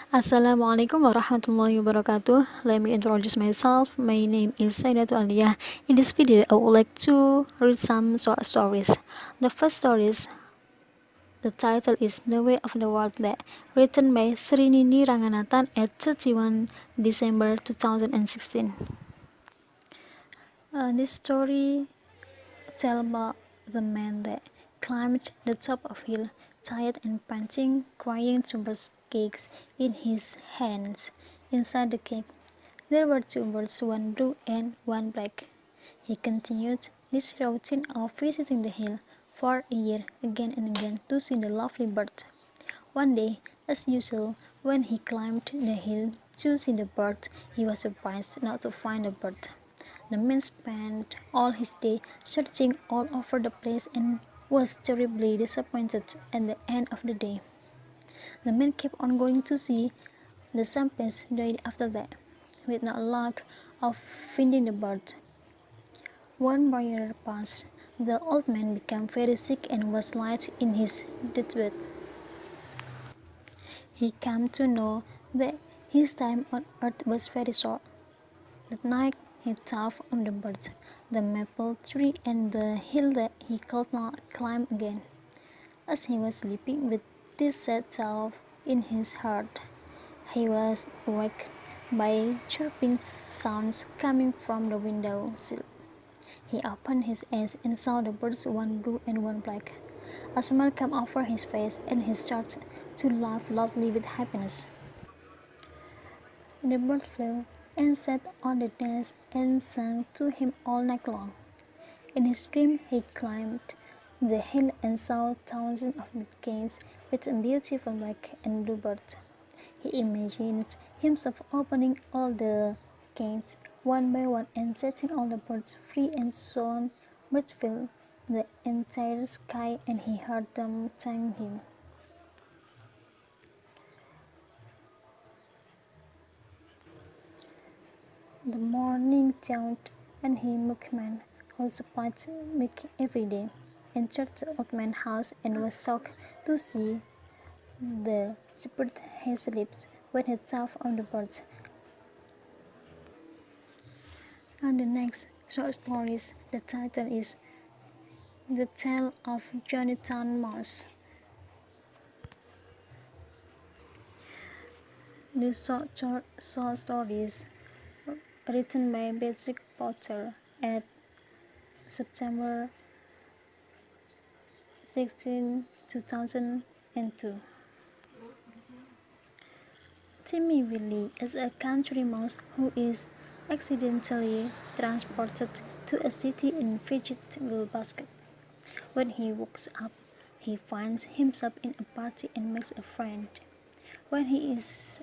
Assalamualaikum warahmatullahi wabarakatuh. Let me introduce myself. My name is Saidatul. In this video, I would like to read some short stories. The first story is the title is The Way of the World That, written by Srinini Ranganathan at 31 December 2016. This story tells about the man that climbed the top of hill, tired and panting, crying to birds' cakes in his hands. Inside the cake, there were two birds, one blue and one black. He continued this routine of visiting the hill for a year, again and again, to see the lovely bird. One day, as usual, when he climbed the hill to see the bird, he was surprised not to find the bird. The man spent all his day searching all over the place and was terribly disappointed at the end of the day. The man kept on going to see the same place day after that, with no luck of finding the bird. One year passed. The old man became very sick and was lying in his deathbed. He came to know that his time on earth was very short. That night he thought of the bird, the maple tree, and the hill that he could not climb again. As he was sleeping with this sad thought in his heart, he was awaked by chirping sounds coming from the window sill. He opened his eyes and saw the birds, one blue and one black. A smile came over his face, and he started to laugh loudly with happiness. The bird flew and sat on the nest and sang to him all night long. In his dream, he climbed the hill and saw thousands of big caves with beautiful black and blue birds. He imagined himself opening all the gates one by one and setting all the birds free, and soon birds filled the entire sky and he heard them thank him. The morning dawned and he milkman who supplied milk every day entered the old man's house and was shocked to see the shepherd his lips when he thought of the birds. And the next short story, the title is The Tale of Jonathan Mouse. This short story is written by Patrick Potter at September 16, 2002. Timmy Willie is a country mouse who is accidentally transported to a city in a vegetable basket. When he wakes up, he finds himself in a party and makes a friend. When he is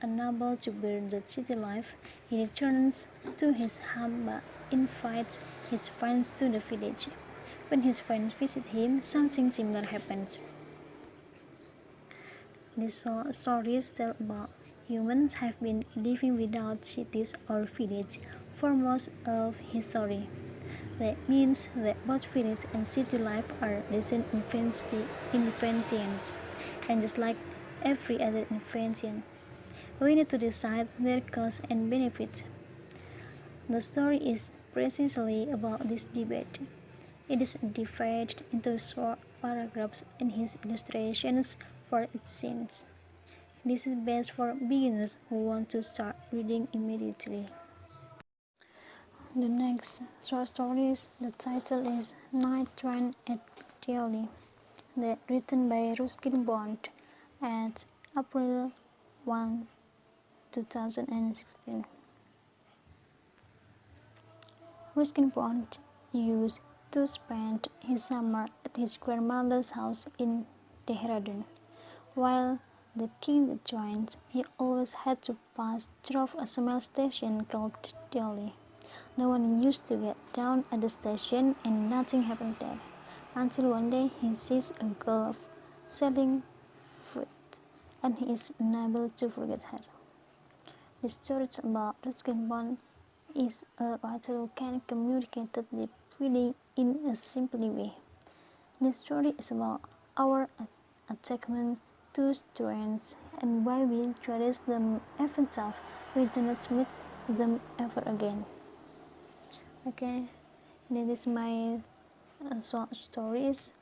unable to bear the city life, he returns to his home but invites his friends to the village. When his friends visit him, something similar happens. These stories tell about humans have been living without cities or villages for most of history. That means that both village and city life are recent inventions, and just like every other invention, we need to decide their costs and benefits. The story is precisely about this debate. It is divided into short paragraphs and his illustrations for its scenes. This is best for beginners who want to start reading immediately. The next short story, the title is Night Train at Tilley, written by Ruskin Bond at April 1, 2016. Ruskin Bond used to spend his summer at his grandmother's house in Dehradun. While the king the trains, he always had to pass through a small station called Tilley. No one used to get down at the station and nothing happened there, until one day he sees a girl selling fruit, and he is unable to forget her. The story about Ruskin Bond is a writer who can communicate deep feeling in a simple way. The story is about our attachment two strengths and why we cherish them even if we do not meet them ever again. Okay, this is my short stories.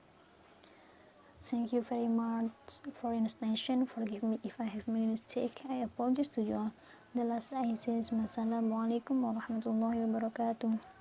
Thank you very much for your attention. Forgive me if I have made a mistake. I apologize to you all. The last I say is Wassalamualaikum warahmatullahi wabarakatuh.